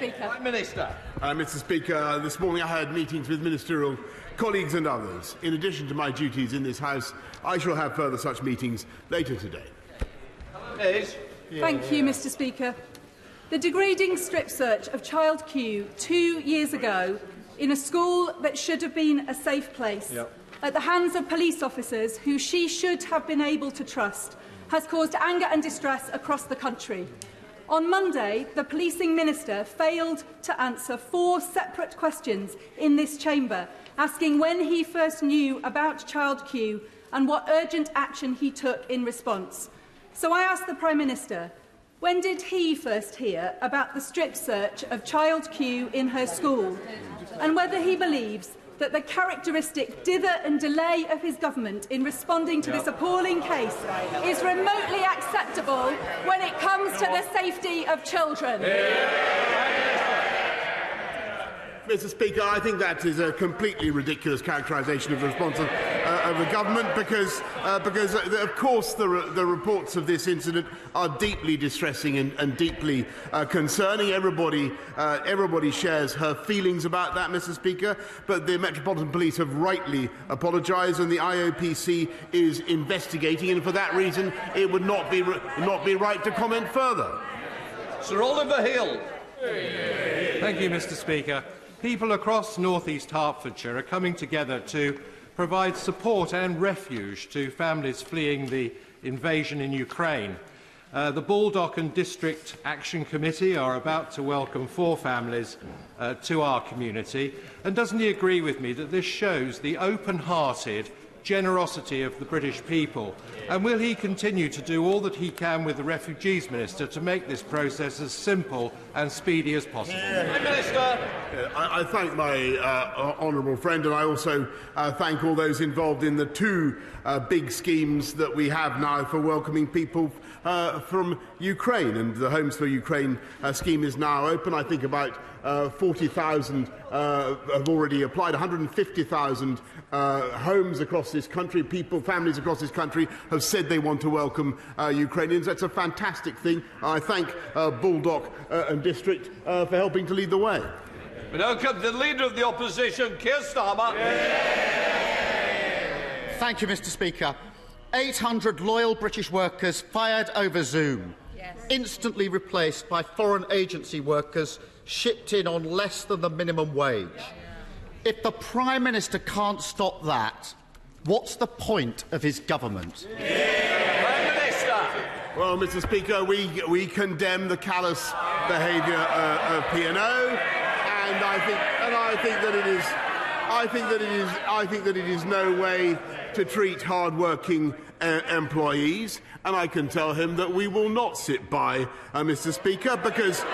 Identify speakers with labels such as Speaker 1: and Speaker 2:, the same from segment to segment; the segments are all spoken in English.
Speaker 1: Speaker.
Speaker 2: Prime Minister.
Speaker 3: Mr. Speaker, this morning I had meetings with ministerial colleagues and others. In addition to my duties in this House, I shall have further such meetings later today.
Speaker 1: Thank you, Mr. Speaker. The degrading strip search of Child Q 2 years ago in a school that should have been a safe place at the hands of police officers who she should have been able to trust has caused anger and distress across the country. On Monday, the policing minister failed to answer 4 separate questions in this chamber, asking when he first knew about Child Q and what urgent action he took in response. So I asked the Prime Minister, when did he first hear about the strip search of Child Q in her school, and whether he believes that the characteristic dither and delay of his government in responding to this appalling case is remotely acceptable when it comes to the safety of children.
Speaker 3: Mr. Speaker, I think that is a completely ridiculous characterisation of the response of the government, because of course, the reports of this incident are deeply distressing and deeply concerning. Everybody shares her feelings about that, Mr. Speaker. But the Metropolitan Police have rightly apologised, and the IOPC is investigating, and for that reason, it would not be right to comment further.
Speaker 2: Sir Oliver Hill.
Speaker 4: Thank you, Mr. Speaker. People across North East Hertfordshire are coming together to provide support and refuge to families fleeing the invasion in Ukraine. The Baldock and District Action Committee are about to welcome 4 families to our community. And doesn't he agree with me that this shows the open-hearted generosity of the British people? And will he continue to do all that he can with the Refugees Minister to make this process as simple and speedy as possible?
Speaker 2: Prime Minister.
Speaker 3: I thank my honourable friend, and I also thank all those involved in the 2 big schemes that we have now for welcoming people from Ukraine. And the Homes for Ukraine scheme is now open. I think about 40,000 have already applied. 150,000 homes across this country, families across this country have said they want to welcome Ukrainians. That's a fantastic thing. I thank Baldock and District for helping to lead the way.
Speaker 2: We welcome the Leader of the Opposition, Keir Starmer.
Speaker 5: Thank you, Mr. Speaker. 800 loyal British workers fired over Zoom, instantly replaced by foreign agency workers shipped in on less than the minimum wage. If the Prime Minister can't stop that, what's the point of his government?
Speaker 2: Prime Minister.
Speaker 3: Well, Mr. Speaker, we condemn the callous behaviour of P&O, and I think that it is no way to treat hard-working employees, and I can tell him that we will not sit by, Mr. Speaker, because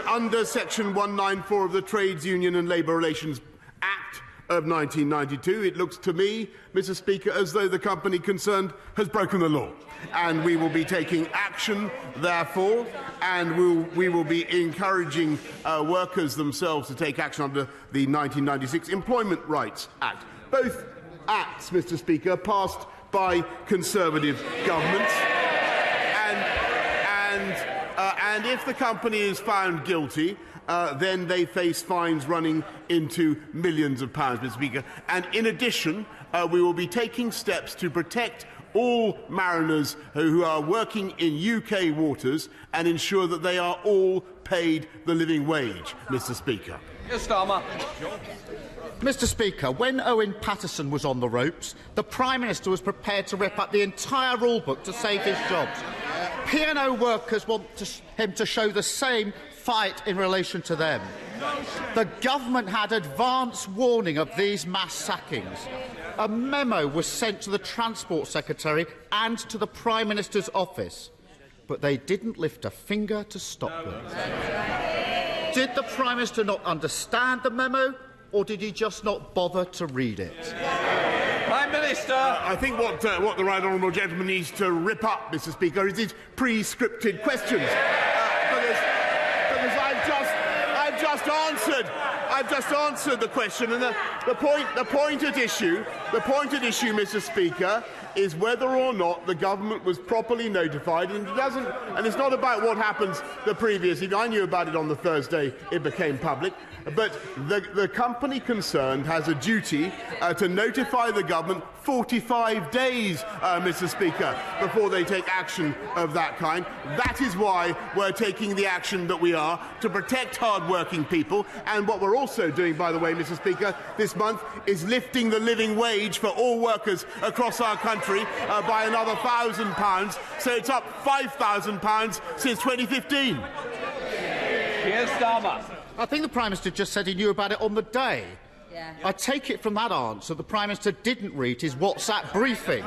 Speaker 3: under Section 194 of the Trades Union and Labour Relations Act of 1992, it looks to me, Mr. Speaker, as though the company concerned has broken the law. And we will be taking action, therefore, and we will be encouraging workers themselves to take action under the 1996 Employment Rights Act. Both acts, Mr. Speaker, passed by Conservative governments. And if the company is found guilty, then they face fines running into millions of pounds, Mr. Speaker. And in addition, we will be taking steps to protect all mariners who are working in UK waters and ensure that they are all paid the living wage, Mr. Speaker.
Speaker 2: Yes, Starmer.
Speaker 5: Mr. Speaker, when Owen Paterson was on the ropes, the Prime Minister was prepared to rip up the entire rulebook to save his jobs. P&O workers want him to show the same fight in relation to them. The government had advance warning of these mass sackings. A memo was sent to the Transport Secretary and to the Prime Minister's office, but they didn't lift a finger to stop them. Did the Prime Minister not understand the memo, or did he just not bother to read it?
Speaker 2: Prime Minister.
Speaker 3: I think what the right honourable gentleman needs to rip up, Mr. Speaker, is his pre-scripted questions, because I've just answered the question, and the point at issue The point at issue, Mr. Speaker, is whether or not the government was properly notified, and it's not about what happens the previous evening. I knew about it on the Thursday it became public, but the company concerned has a duty to notify the government 45 days, Mr. Speaker, before they take action of that kind. That is why we're taking the action that we are to protect hard-working people. And what we're also doing, by the way, Mr. Speaker, this month is lifting the living wage for all workers across our country by another £1,000. So it's up £5,000 since 2015.
Speaker 2: Keir Starmer.
Speaker 5: I think the Prime Minister just said he knew about it on the day. Yeah. I take it from that answer the Prime Minister didn't read his WhatsApp briefing.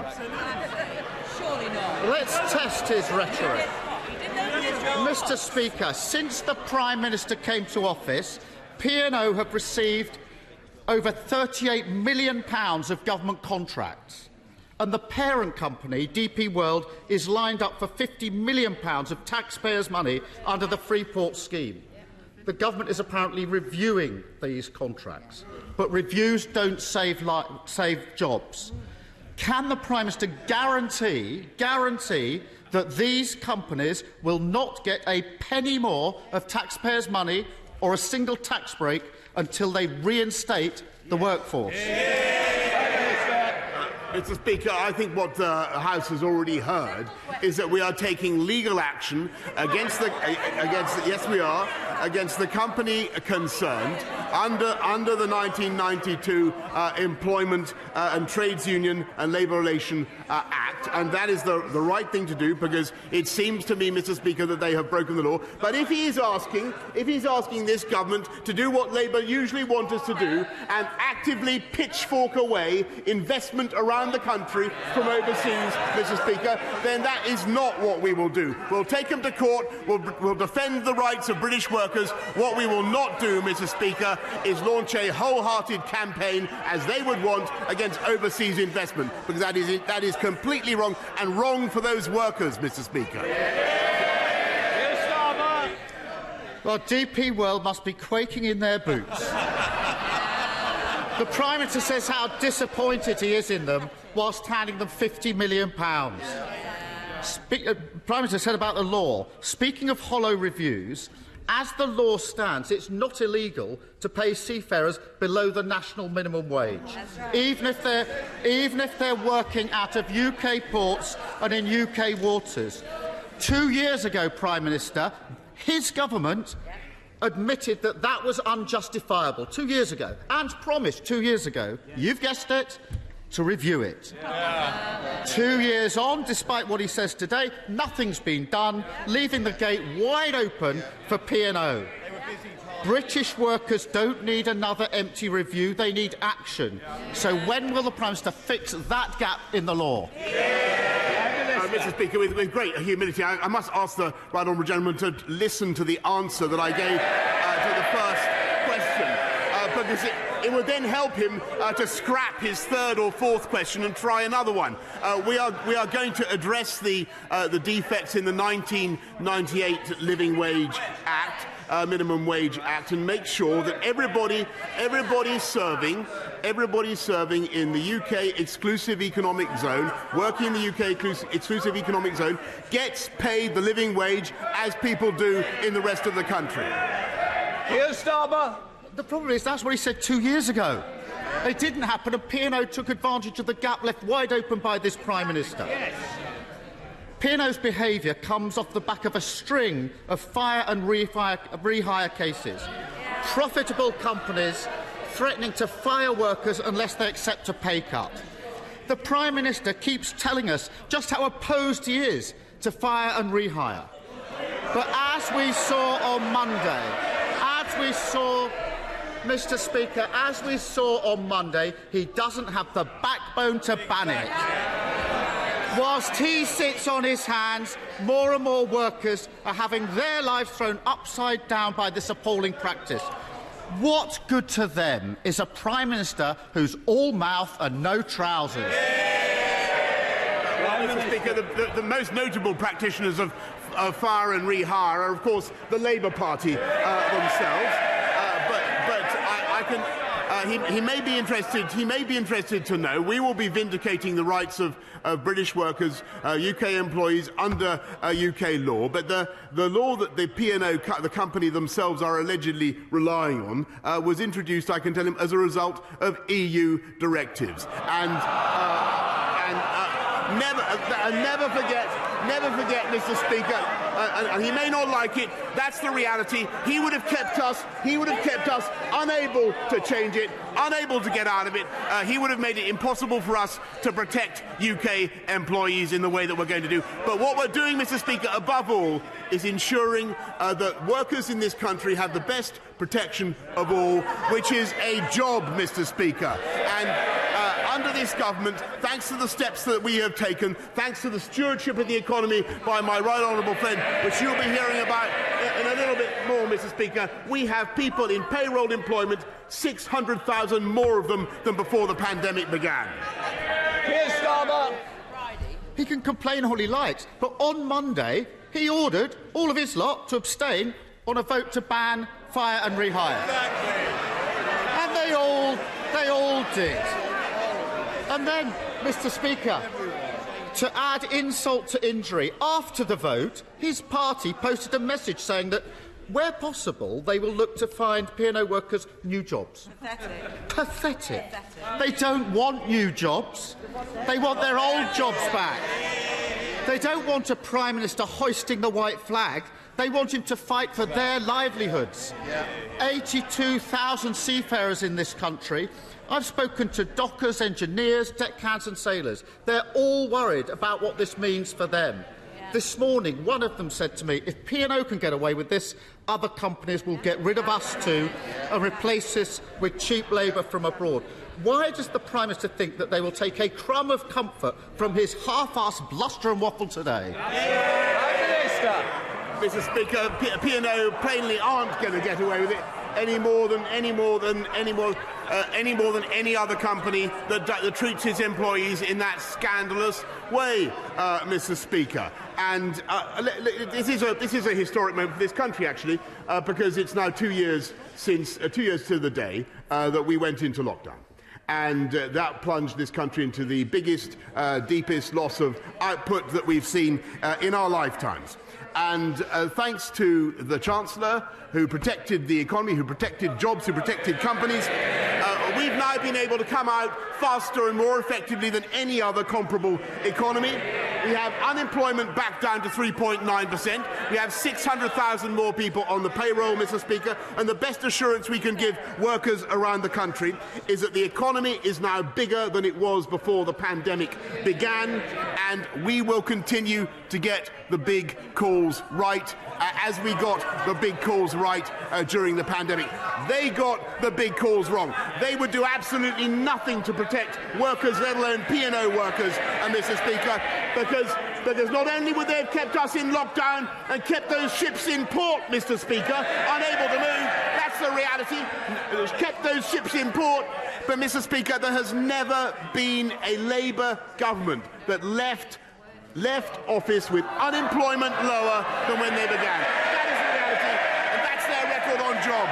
Speaker 6: Surely not.
Speaker 5: Let's test his rhetoric. Mr. Speaker, since the Prime Minister came to office, P&O have received over £38 million of government contracts. And the parent company, DP World, is lined up for £50 million of taxpayers' money under the Freeport scheme. The government is apparently reviewing these contracts, but reviews don't save jobs. Can the Prime Minister guarantee that these companies will not get a penny more of taxpayers' money or a single tax break until they reinstate the workforce?
Speaker 3: Mr. Speaker, I think what the House has already heard is that we are taking legal action against the company concerned under the 1992 Employment and Trades Union and Labour Relation Act, and that is the right thing to do, because it seems to me, Mr. Speaker, that they have broken the law. But if he's asking this government to do what Labour usually want us to do and actively pitchfork away investment around the country from overseas, Mr. Speaker, then that is not what we will do. We'll take them to court. We'll defend the rights of British workers. What we will not do, Mr. Speaker, is launch a wholehearted campaign, as they would want, against overseas investment, because that is completely wrong, and wrong for those workers, Mr. Speaker.
Speaker 5: Well, DP World must be quaking in their boots. The Prime Minister says how disappointed he is in them, whilst handing them £50 million. Prime Minister said about the law, speaking of hollow reviews, as the law stands, it's not illegal to pay seafarers below the national minimum wage, right, even if they're working out of UK ports and in UK waters. 2 years ago, Prime Minister, his government admitted that that was unjustifiable 2 years ago, and promised 2 years ago, you've guessed it, to review it. 2 years on, despite what he says today, nothing's been done, leaving the gate wide open for P&O. British workers don't need another empty review, they need action. So when will the Prime Minister fix that gap in the law?
Speaker 3: Mr. Speaker, with great humility, I must ask the right honourable gentleman to listen to the answer that I gave to the first question, because it would then help him to scrap his third or fourth question and try another one. We are going to address the defects in the 1998 Living Wage Act, Minimum Wage Act, and make sure that everybody serving in the UK exclusive economic zone, working in the UK exclusive economic zone, gets paid the living wage as people do in the rest of the country.
Speaker 2: Keir Starmer.
Speaker 5: The problem is that's what he said 2 years ago. It didn't happen, and P&O took advantage of the gap left wide open by this Prime Minister. Yes. P&O's behaviour comes off the back of a string of fire and rehire cases. Profitable companies threatening to fire workers unless they accept a pay cut. The Prime Minister keeps telling us just how opposed he is to fire and rehire. But as we saw on Monday, Mr. Speaker, as we saw on Monday, he doesn't have the backbone to ban it. Whilst he sits on his hands, more and more workers are having their lives thrown upside down by this appalling practice. What good to them is a Prime Minister who's all mouth and no trousers?
Speaker 3: Well, Mr. Speaker, the most notable practitioners of fire and rehire are, of course, the Labour Party themselves. But I He may be interested. He may be interested to know we will be vindicating the rights of British workers, UK employees under UK law. But the law that the P&O, the company themselves, are allegedly relying on was introduced, I can tell him, as a result of EU directives. Never forget, Mr. Speaker, and he may not like it, that's the reality. He would have kept us unable to change it, unable to get out of it. He would have made it impossible for us to protect UK employees in the way that we're going to do. But what we're doing, Mr. Speaker, above all, is ensuring that workers in this country have the best protection of all, which is a job, Mr. Speaker. And under this government, thanks to the steps that we have taken, thanks to the stewardship of the economy by my right honourable friend, which you'll be hearing about in a little bit more, Mr. Speaker, we have people in payroll employment, 600,000 more of them than before the pandemic began.
Speaker 5: He can complain all he likes, but on Monday he ordered all of his lot to abstain on a vote to ban, fire and rehire. And they all did. And then, Mr. Speaker, to add insult to injury, after the vote, his party posted a message saying that, where possible, they will look to find P&O workers new jobs. Pathetic. They don't want new jobs. They want their old jobs back. They don't want a Prime Minister hoisting the white flag. They want him to fight for their livelihoods. 82,000 seafarers in this country. I've spoken to dockers, engineers, deckhands and sailors. They're all worried about what this means for them. This morning, one of them said to me, if P&O can get away with this, other companies will get rid of us too and replace us with cheap labour from abroad. Why does the Prime Minister think that they will take a crumb of comfort from his half-assed bluster and waffle today?
Speaker 3: Mr. Speaker, P&O plainly aren't going to get away with it any more than any other company that treats its employees in that scandalous way, Mr. Speaker. And this is a historic moment for this country, actually, because it's now 2 years since 2 years to the day that we went into lockdown. And that plunged this country into the biggest, deepest loss of output that we've seen in our lifetimes. And thanks to the Chancellor, who protected the economy, who protected jobs, who protected companies, we've now been able to come out faster and more effectively than any other comparable economy. We have unemployment back down to 3.9%. We have 600,000 more people on the payroll, Mr. Speaker. And the best assurance we can give workers around the country is that the economy is now bigger than it was before the pandemic began. And we will continue to get the big calls right, as we got the big calls right during the pandemic. They got the big calls wrong. They would do absolutely nothing to protect workers, let alone P&O workers, Mr. Speaker, because not only would they have kept us in lockdown and kept those ships in port, Mr. Speaker, unable to move, that's the reality, kept those ships in port, but, Mr. Speaker, there has never been a Labour government that left office with unemployment lower than when they began. That is the reality, and that's their record on jobs.